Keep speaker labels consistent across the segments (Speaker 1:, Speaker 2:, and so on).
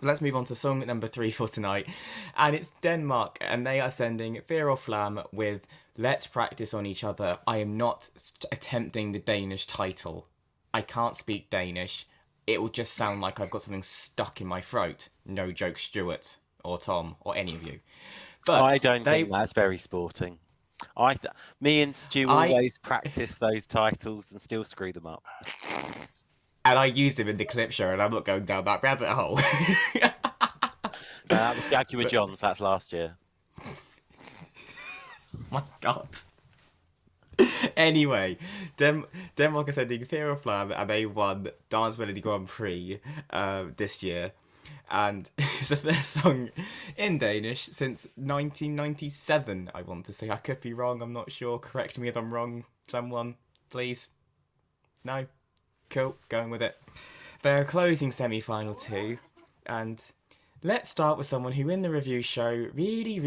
Speaker 1: let's move on to song number 3 for tonight. And it's Denmark, and they are sending Fyr Flamme with Let's Practice on Each Other. I am not attempting the Danish title. I can't speak Danish. It will just sound like I've got something stuck in my throat. No joke, Stuart, or Tom, or any of you. But
Speaker 2: I don't think that's very sporting. Me and Stu always practice those titles and still screw them up.
Speaker 1: And I used them in the clip show, and I'm not going down that rabbit hole.
Speaker 2: That was Jaguar Johns. That's last year.
Speaker 1: My God. Anyway, Denmark are sending Fyr Flamme, and they won Dance Melody Grand Prix this year. And it's the first song in Danish since 1997, I want to say. I could be wrong, I'm not sure. Correct me if I'm wrong, someone, please. No? Cool, going with it. They're closing semi-final 2, and let's start with someone who in the review show really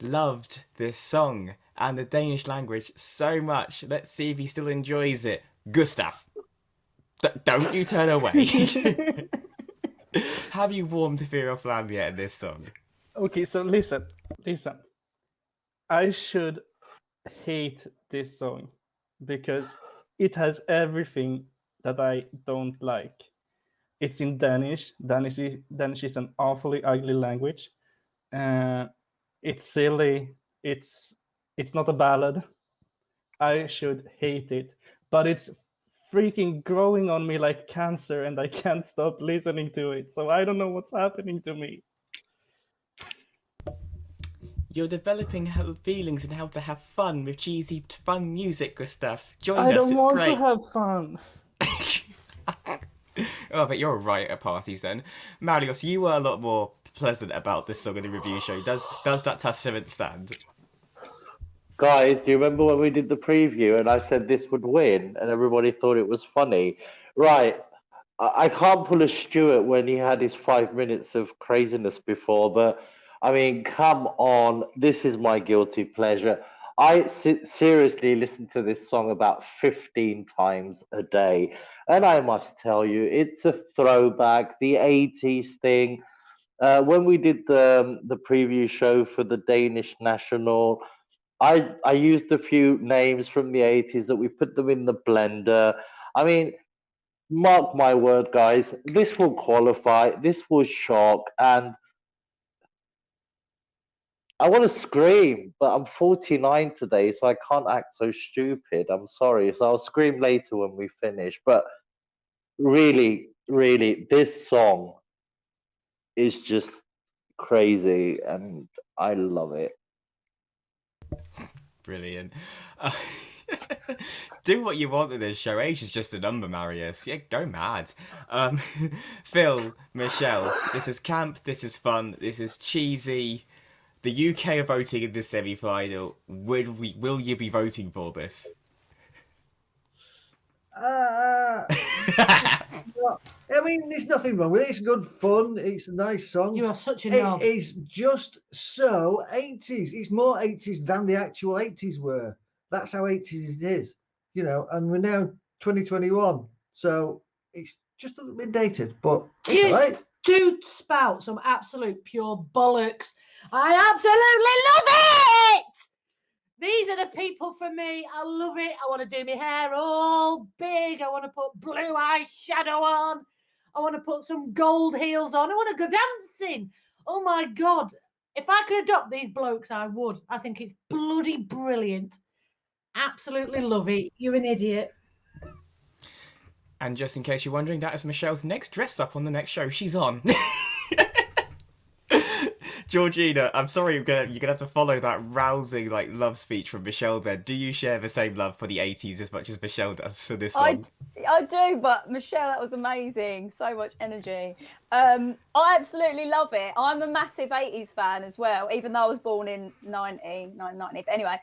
Speaker 1: loved this song and the Danish language so much. Let's see if he still enjoys it. Gustav, don't you turn away. Have you warmed to Fyr Flamme yet in this song?
Speaker 3: Okay, so listen. I should hate this song because it has everything that I don't like. It's in Danish. Danish is an awfully ugly language. It's silly. It's not a ballad. I should hate it, but it's freaking growing on me like cancer, and I can't stop listening to it. So I don't know what's happening to me.
Speaker 1: You're developing feelings and how to have fun with cheesy, fun music, Gustav. Join us,
Speaker 3: I don't want
Speaker 1: great.
Speaker 3: to have fun.
Speaker 1: Oh, but you're right at parties then. Marius, you were a lot more pleasant about this song in the review show. Does that testament stand?
Speaker 4: Guys, do you remember when we did the preview and I said this would win and everybody thought it was funny? Right. I can't pull a Stuart when he had his 5 minutes of craziness before, but I mean, come on. This is my guilty pleasure. I seriously listen to this song about 15 times a day. And I must tell you, it's a throwback, the 80s thing. When we did the preview show for the Danish national, I used a few names from the 80s that we put them in the blender. I mean, mark my word, guys, this will qualify, this will shock, and I want to scream, but I'm 49 today, so I can't act so stupid. I'm sorry. So I'll scream later when we finish. But really, this song is just crazy, and I love it.
Speaker 1: Brilliant. Do what you want with this show. Age is just a number, Marius. Yeah, go mad. Phil, Michelle, this is camp, this is fun, this is cheesy. The UK are voting in this semi-final. Will you be voting for this?
Speaker 5: I mean, there's nothing wrong with it. It's good fun. It's a nice song.
Speaker 6: You are such a knob.
Speaker 5: It is just so 80s. It's more 80s than the actual 80s were. That's how 80s it is, you know. And we're now 2021, so it's just a little bit dated, but it's all right.
Speaker 6: Do spout some absolute pure bollocks. I absolutely love it. These are the people for me. I love it. I want to do my hair all big. I want to put blue eyeshadow on. I want to put some gold heels on. I want to go dancing. Oh my God. If I could adopt these blokes, I would. I think it's bloody brilliant. Absolutely love it. You're an idiot.
Speaker 1: And just in case you're wondering, that is Michelle's next dress up on the next show. She's on. Georgina, I'm sorry, you're gonna have to follow that rousing love speech from Michelle there. Do you share the same love for the 80s as much as Michelle does for this song?
Speaker 7: I do, but Michelle, that was amazing. So much energy. I absolutely love it. I'm a massive 80s fan as well, even though I was born in 90. But anyway,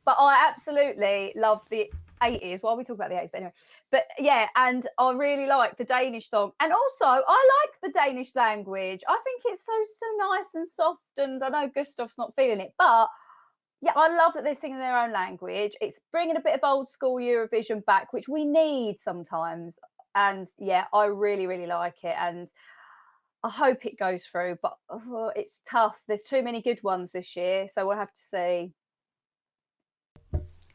Speaker 7: but I absolutely love the 80s. Why are we talking about the 80s? But anyway, but yeah, and I really like the Danish song, and also I like the Danish language. I think it's so nice and soft, and I know Gustav's not feeling it, but yeah, I love that they're singing their own language. It's bringing a bit of old school Eurovision back, which we need sometimes. And yeah, I really, really like it. And I hope it goes through, but it's tough. There's too many good ones this year, so we'll have to see.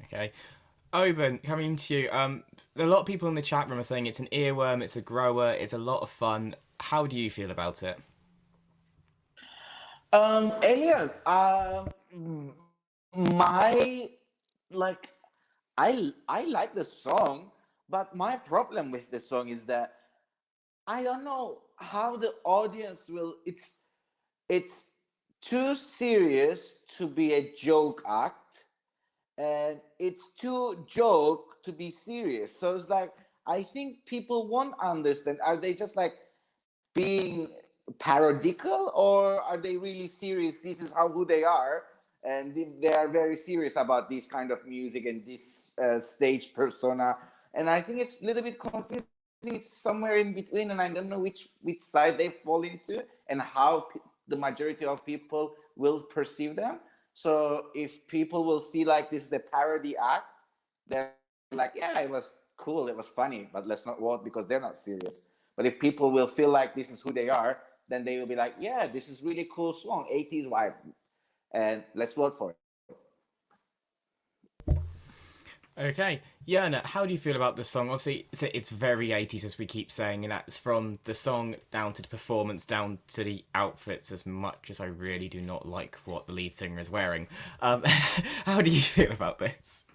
Speaker 1: Okay. Oben, coming to you. A lot of people in the chat room are saying it's an earworm, it's a grower, it's a lot of fun. How do you feel about it?
Speaker 8: Elliot, my like, I like the song, but my problem with the song is that I don't know how the audience will. It's too serious to be a joke act, and it's too joke to be serious. So it's like, I think people won't understand. Are they just like being parodical, or are they really serious? This is who they are, and they are very serious about this kind of music and this stage persona. And I think it's a little bit confusing. It's somewhere in between, and I don't know which side they fall into and how the majority of people will perceive them. So if people will see like this is a parody act, they're like, yeah, it was cool, it was funny, but let's not vote because they're not serious. But if people will feel like this is who they are, then they will be like, yeah, this is really cool song, 80s vibe, and let's vote for it.
Speaker 1: Okay, Yana, how do you feel about the song? Obviously, it's very 80s, as we keep saying, and that's from the song down to the performance, down to the outfits, as much as I really do not like what the lead singer is wearing. How do you feel about this?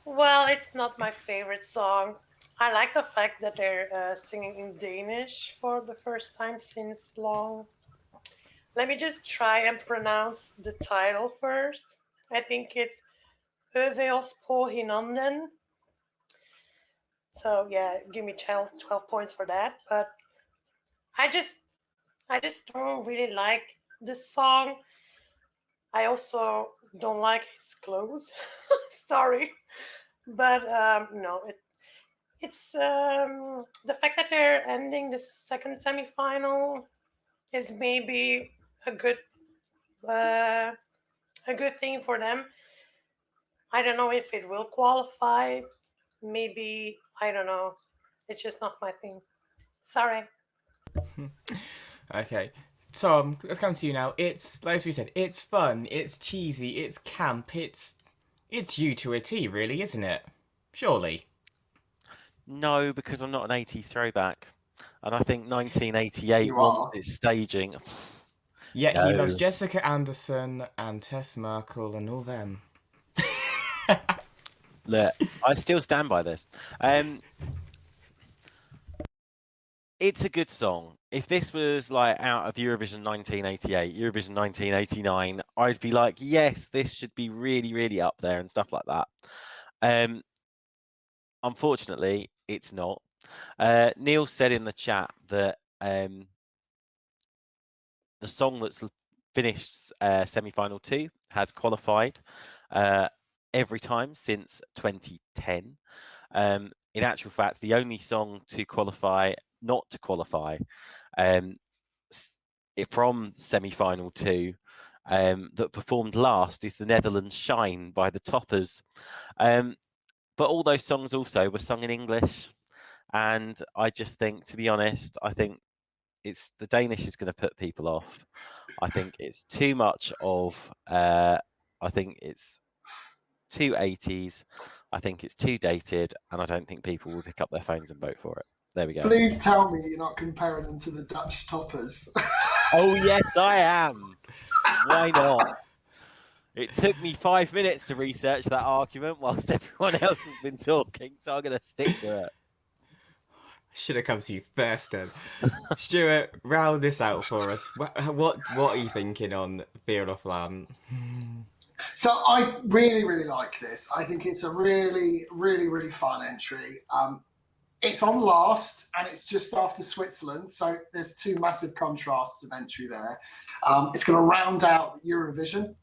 Speaker 9: Well, it's not my favorite song. I like the fact that they're singing in Danish for the first time since long. Let me just try and pronounce the title first. I think it's Øve Os På Hinanden. So yeah, give me 12 points for that. But I just don't really like this song. I also don't like his clothes. Sorry. But no, it's the fact that they're ending the second semifinal is maybe a good thing for them. I don't know if it will qualify. Maybe, I don't know. It's just not my thing. Sorry.
Speaker 1: Okay. Tom, let's come to you now. It's, like we said, it's fun, it's cheesy, it's camp, it's you to a T, really, isn't it? Surely.
Speaker 2: No, because I'm not an 80s throwback. And I think 1988 wants its staging.
Speaker 1: Yet he loves Jessica Anderson and Tess Merkel and all them.
Speaker 2: Look, I still stand by this. It's a good song. If this was like out of Eurovision 1988, Eurovision 1989, I'd be like, yes, this should be really, really up there and stuff like that. Unfortunately, it's not. Neil said in the chat that the song that's finished semi-final 2 has qualified every time since 2010. In actual fact, the only song to qualify, not to qualify, from semi-final 2 that performed last is the Netherlands' Shine by the Toppers. But all those songs also were sung in English. And I just think, to be honest, I think it's the Danish is going to put people off. I think it's too much of, I think it's too 80s. I think it's too dated. And I don't think people will pick up their phones and vote for it. There we go.
Speaker 10: Please tell me you're not comparing them to the Dutch Toppers.
Speaker 2: Oh, yes, I am. Why not? It took me 5 minutes to research that argument whilst everyone else has been talking, so I'm going to stick to it.
Speaker 1: Should have come to you first then. Stuart, round this out for us. What are you thinking on Fyr Flamme?
Speaker 10: So I really, really like this. I think it's a really, really, really fun entry. It's on last, and it's just after Switzerland, so there's two massive contrasts of entry there. It's going to round out Eurovision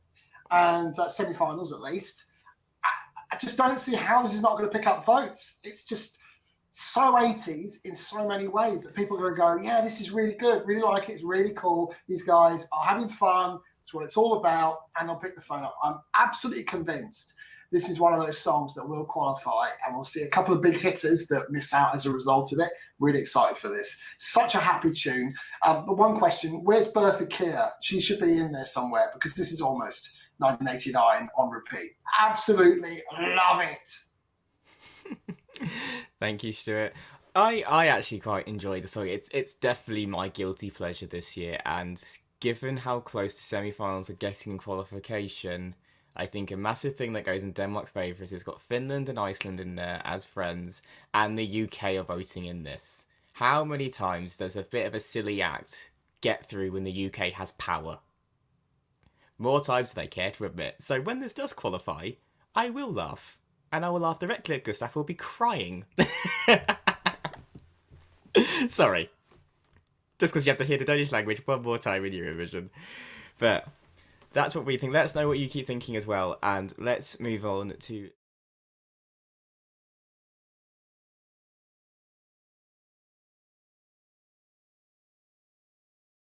Speaker 10: and semi-finals at least. I just don't see how this is not going to pick up votes. It's just so 80s in so many ways that people are going to go, yeah, this is really good, really like it, it's really cool. These guys are having fun. It's what it's all about, and they'll pick the phone up. I'm absolutely convinced this is one of those songs that will qualify, and we'll see a couple of big hitters that miss out as a result of it. Really excited for this. Such a happy tune. But one question, where's Bertha Keir? She should be in there somewhere, because this is almost 1989 on repeat. Absolutely love it.
Speaker 1: Thank you, Stuart. I actually quite enjoy the song. It's definitely my guilty pleasure this year, and given how close the semi-finals are getting in qualification, I think a massive thing that goes in Denmark's favour is it's got Finland and Iceland in there as friends, and the UK are voting in this. How many times does a bit of a silly act get through when the UK has power? More times than I care to admit. So when this does qualify, I will laugh. And I will laugh directly at Gustav, who will be crying. Sorry. Just because you have to hear the Danish language one more time in Eurovision. But that's what we think. Let us know what you keep thinking as well. And let's move on to